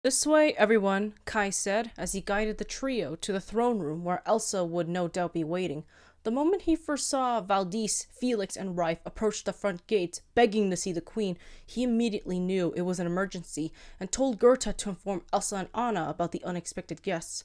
This way, everyone, Kai said as he guided the trio to the throne room where Elsa would no doubt be waiting. The moment he first saw Valdis, Felix, and Raife approach the front gates, begging to see the queen, he immediately knew it was an emergency and told Goethe to inform Elsa and Anna about the unexpected guests.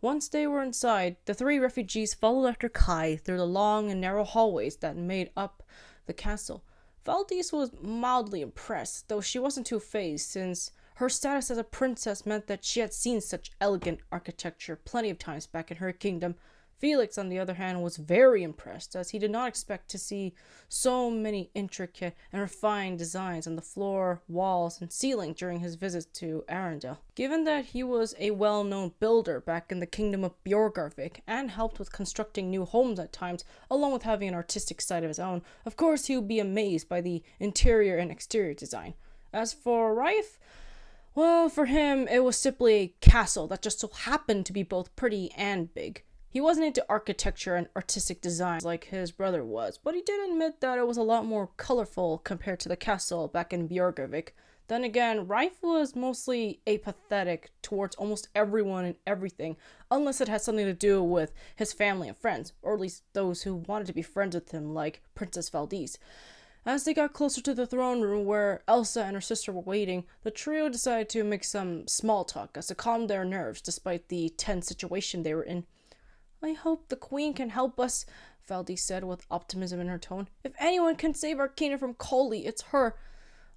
Once they were inside, the three refugees followed after Kai through the long and narrow hallways that made up the castle. Valdis was mildly impressed, though she wasn't too fazed, since her status as a princess meant that she had seen such elegant architecture plenty of times back in her kingdom. Felix, on the other hand, was very impressed, as he did not expect to see so many intricate and refined designs on the floor, walls, and ceiling during his visit to Arendelle. Given that he was a well-known builder back in the kingdom of Bjorgarvik and helped with constructing new homes at times, along with having an artistic side of his own, of course he would be amazed by the interior and exterior design. As for Raife, well, for him, it was simply a castle that just so happened to be both pretty and big. He wasn't into architecture and artistic designs like his brother was, but he did admit that it was a lot more colorful compared to the castle back in Bjorgarvik. Then again, Raife was mostly apathetic towards almost everyone and everything, unless it had something to do with his family and friends, or at least those who wanted to be friends with him, like Princess Valdis. As they got closer to the throne room where Elsa and her sister were waiting, the trio decided to make some small talk as to calm their nerves despite the tense situation they were in. "I hope the queen can help us," Valdis said with optimism in her tone. "If anyone can save our kingdom from Coley, it's her."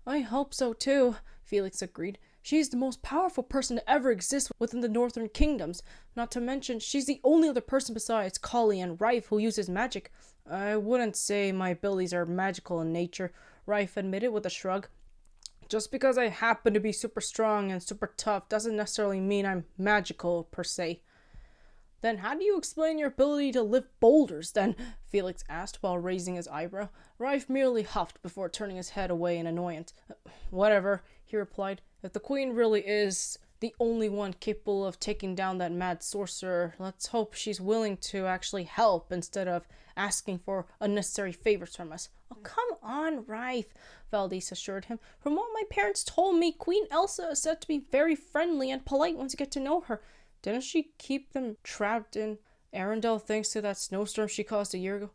"I hope so too," Felix agreed. "She's the most powerful person to ever exist within the northern kingdoms. Not to mention, she's the only other person besides Coley and Raife who uses magic." "I wouldn't say my abilities are magical in nature," Raife admitted with a shrug. "Just because I happen to be super strong and super tough doesn't necessarily mean I'm magical, per se." "Then how do you explain your ability to lift boulders, then?" Felix asked while raising his eyebrow. Raife merely huffed before turning his head away in annoyance. "Whatever," he replied. "If the queen really is the only one capable of taking down that mad sorcerer, let's hope she's willing to actually help instead of asking for unnecessary favors from us." "Oh, come on, Raife," Valdis assured him. "From what my parents told me, Queen Elsa is said to be very friendly and polite once you get to know her. Didn't she keep them trapped in Arendelle thanks to that snowstorm she caused a year ago?"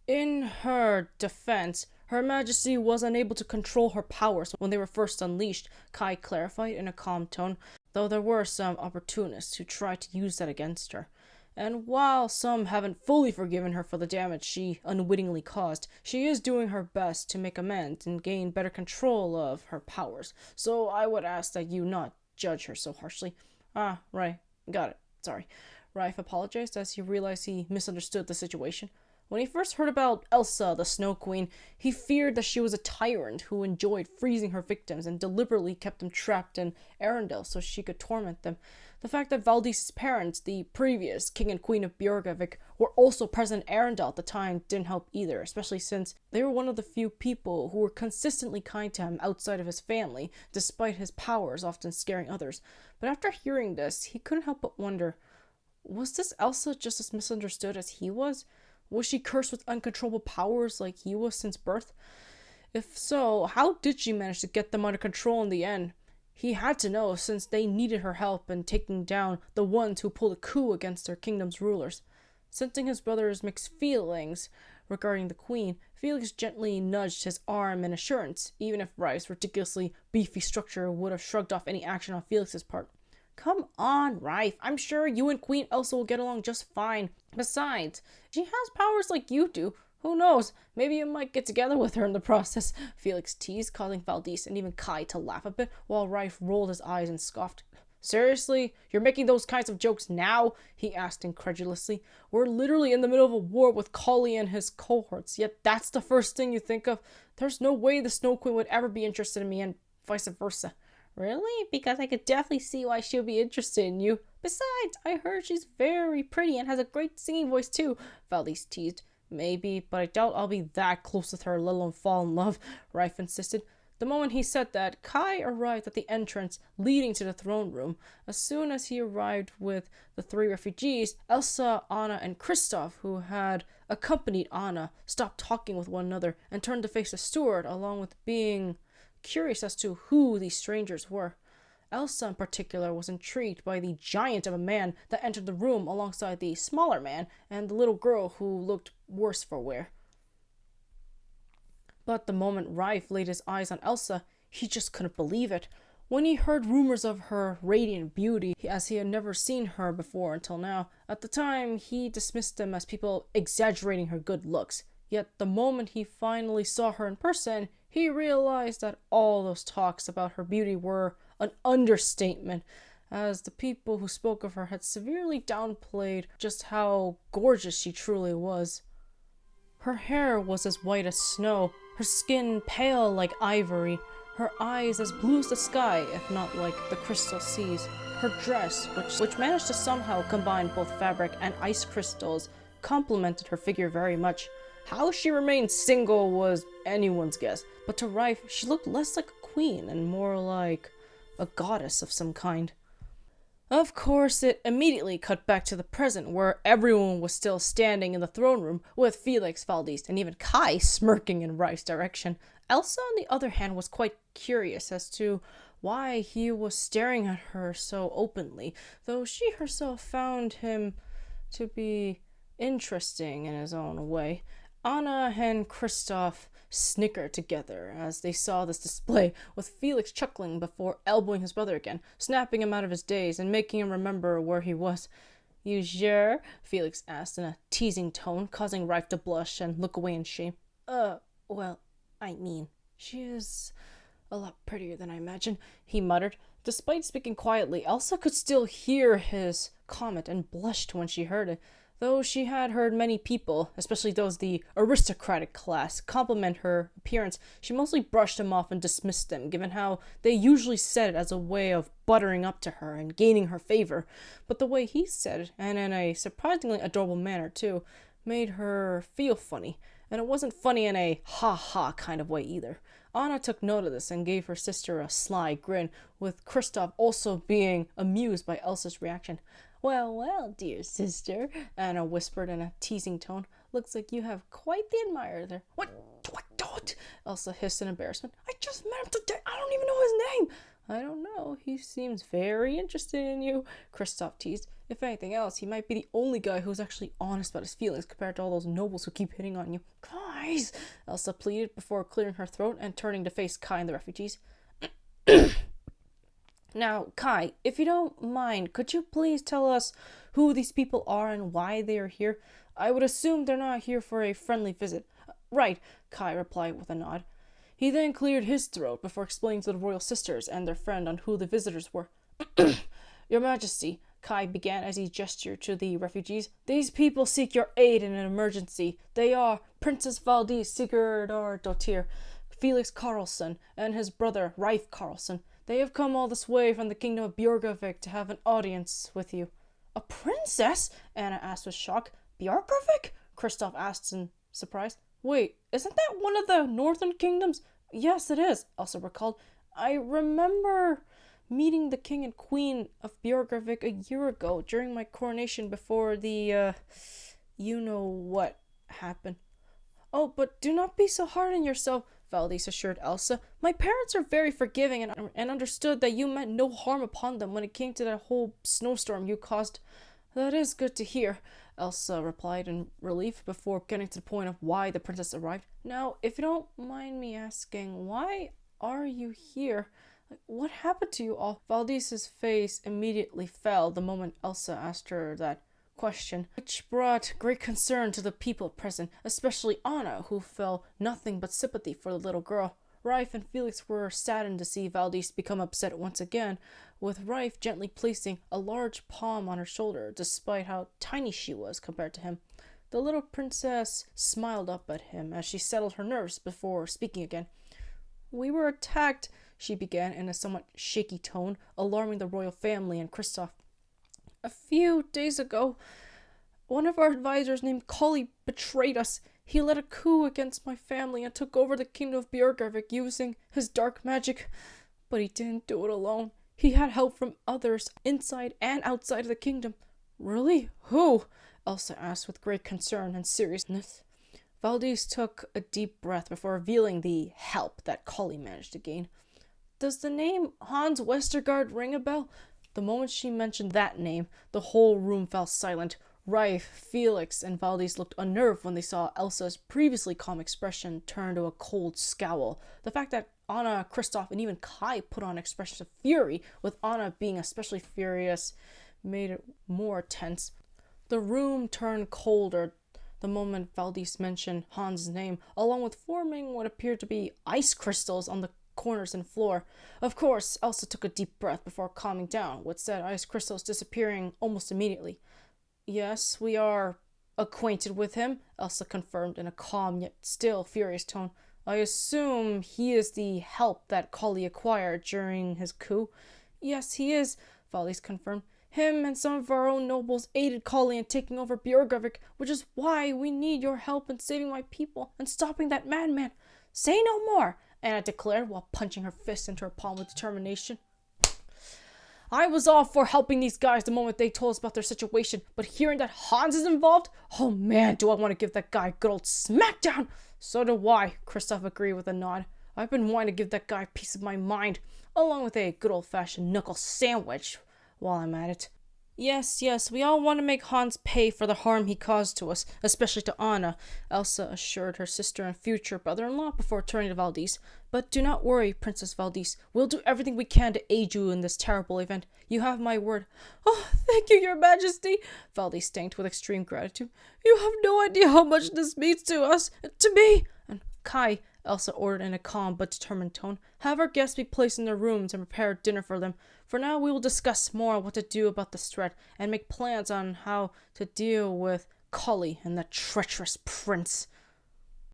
"In her defense, Her Majesty was unable to control her powers when they were first unleashed," Kai clarified in a calm tone, though there were some opportunists who tried to use that against her. "And while some haven't fully forgiven her for the damage she unwittingly caused, she is doing her best to make amends and gain better control of her powers. So I would ask that you not judge her so harshly." "Ah, right. Got it. Sorry." Raife apologized as he realized he misunderstood the situation. When he first heard about Elsa, the Snow Queen, he feared that she was a tyrant who enjoyed freezing her victims and deliberately kept them trapped in Arendelle so she could torment them. The fact that Valdis' parents, the previous King and Queen of Bjorgavik, were also present in Arendelle at the time didn't help either, especially since they were one of the few people who were consistently kind to him outside of his family, despite his powers often scaring others. But after hearing this, he couldn't help but wonder, was this Elsa just as misunderstood as he was? Was she cursed with uncontrollable powers like he was since birth? If so, how did she manage to get them under control in the end? He had to know, since they needed her help in taking down the ones who pulled a coup against their kingdom's rulers. Sensing his brother's mixed feelings regarding the queen, Felix gently nudged his arm in assurance, even if Raife's ridiculously beefy structure would have shrugged off any action on Felix's part. "Come on, Raife. I'm sure you and Queen Elsa will get along just fine. Besides, she has powers like you do. Who knows? Maybe you might get together with her in the process," Felix teased, causing Valdis and even Kai to laugh a bit, while Raife rolled his eyes and scoffed. "Seriously? You're making those kinds of jokes now?" he asked incredulously. "We're literally in the middle of a war with Collie and his cohorts, yet that's the first thing you think of? There's no way the Snow Queen would ever be interested in me, and vice versa." "Really? Because I could definitely see why she'll be interested in you. Besides, I heard she's very pretty and has a great singing voice too," Valdis teased. "Maybe, but I doubt I'll be that close with her, let alone fall in love," Raife insisted. The moment he said that, Kai arrived at the entrance leading to the throne room. As soon as he arrived with the three refugees, Elsa, Anna, and Kristoff, who had accompanied Anna, stopped talking with one another and turned to face the steward, along with being curious as to who these strangers were. Elsa in particular was intrigued by the giant of a man that entered the room alongside the smaller man and the little girl who looked worse for wear. But the moment Raife laid his eyes on Elsa, he just couldn't believe it. When he heard rumors of her radiant beauty, as he had never seen her before until now, at the time he dismissed them as people exaggerating her good looks. Yet the moment he finally saw her in person, he realized that all those talks about her beauty were an understatement, as the people who spoke of her had severely downplayed just how gorgeous she truly was. Her hair was as white as snow, her skin pale like ivory, her eyes as blue as the sky, if not like the crystal seas. Her dress, which managed to somehow combine both fabric and ice crystals, complemented her figure very much. How she remained single was anyone's guess, but to Raife, she looked less like a queen and more like a goddess of some kind. Of course, it immediately cut back to the present, where everyone was still standing in the throne room, with Felix, Valdis, and even Kai smirking in Raife's direction. Elsa, on the other hand, was quite curious as to why he was staring at her so openly, though she herself found him to be interesting in his own way. Anna and Kristoff snickered together as they saw this display, with Felix chuckling before elbowing his brother again, snapping him out of his daze and making him remember where he was. "You sure?" Felix asked in a teasing tone, causing Raife to blush and look away in shame. Well, I mean, she is a lot prettier than I imagined," he muttered. Despite speaking quietly, Elsa could still hear his comment and blushed when she heard it. Though she had heard many people, especially those of the aristocratic class, compliment her appearance, she mostly brushed them off and dismissed them, given how they usually said it as a way of buttering up to her and gaining her favor. But the way he said it, and in a surprisingly adorable manner too, made her feel funny. And it wasn't funny in a ha-ha kind of way either. Anna took note of this and gave her sister a sly grin, with Kristoff also being amused by Elsa's reaction. Well, dear sister," Anna whispered in a teasing tone. "Looks like you have quite the admirer there." What? Elsa hissed in embarrassment. "I just met him today. I don't even know his name." "I don't know. He seems very interested in you," Kristoff teased. "If anything else, he might be the only guy who's actually honest about his feelings compared to all those nobles who keep hitting on you." "Guys," Elsa pleaded before clearing her throat and turning to face Kai and the refugees. "Now, Kai, if you don't mind, could you please tell us who these people are and why they are here? I would assume they're not here for a friendly visit." "Right," Kai replied with a nod. He then cleared his throat before explaining to the royal sisters and their friend on who the visitors were. "Your Majesty," Kai began as he gestured to the refugees, "these people seek your aid in an emergency. They are Princess Valdis Sigurdardottir, Felix Carlson, and his brother Raife Carlson. They have come all this way from the kingdom of Björgavik to have an audience with you." "A princess?" Anna asked with shock. "Björgavik?" Kristoff asked in surprise. "Wait, isn't that one of the northern kingdoms?" "Yes, it is," Elsa recalled. "I remember meeting the king and queen of Björgavik a year ago during my coronation before the, you-know-what happened." "Oh, but do not be so hard on yourself," Valdis assured Elsa. "My parents are very forgiving and understood that you meant no harm upon them when it came to that whole snowstorm you caused." "That is good to hear," Elsa replied in relief before getting to the point of why the princess arrived. "Now, if you don't mind me asking, why are you here? What happened to you all?" Valdis's face immediately fell the moment Elsa asked her that question, which brought great concern to the people present, especially Anna, who felt nothing but sympathy for the little girl. Raife and Felix were saddened to see Valdis become upset once again, with Raife gently placing a large palm on her shoulder, despite how tiny she was compared to him. The little princess smiled up at him as she settled her nerves before speaking again. "We were attacked," she began in a somewhat shaky tone, alarming the royal family and Kristoff. "A few days ago, one of our advisors named Collie betrayed us. He led a coup against my family and took over the kingdom of Björgavik using his dark magic. But he didn't do it alone. He had help from others inside and outside of the kingdom." "Really? Who?" Elsa asked with great concern and seriousness. Valdis took a deep breath before revealing the help that Collie managed to gain. Does the name Hans Westergaard ring a bell? The moment she mentioned that name, the whole room fell silent. Raife, Felix, and Valdis looked unnerved when they saw Elsa's previously calm expression turn to a cold scowl. The fact that Anna, Kristoff, and even Kai put on expressions of fury, with Anna being especially furious, made it more tense. The room turned colder the moment Valdis mentioned Hans' name, along with forming what appeared to be ice crystals on the corners and floor. Of course, Elsa took a deep breath before calming down, with said ice crystals disappearing almost immediately. Yes, we are acquainted with him, Elsa confirmed in a calm yet still furious tone. I assume he is the help that Collie acquired during his coup. Yes, he is, Valdis confirmed. Him and some of our own nobles aided Collie in taking over Björgavik, which is why we need your help in saving my people and stopping that madman. Say no more, Anna declared while punching her fist into her palm with determination. I was all for helping these guys the moment they told us about their situation, but hearing that Hans is involved, oh man, do I want to give that guy a good old smackdown. So do I, Kristoff agreed with a nod. I've been wanting to give that guy a piece of my mind, along with a good old-fashioned knuckle sandwich while I'm at it. Yes, we all want to make Hans pay for the harm he caused to us, especially to Anna, Elsa assured her sister and future brother-in-law before turning to Valdis. But do not worry, Princess Valdis. We'll do everything we can to aid you in this terrible event. You have my word. Oh, thank you, Your Majesty, Valdis thanked with extreme gratitude. You have no idea how much this means to us, to me. And Kai, Elsa ordered in a calm but determined tone, have our guests be placed in their rooms and prepare dinner for them. For now, we will discuss more what to do about this threat and make plans on how to deal with Collie and the treacherous prince.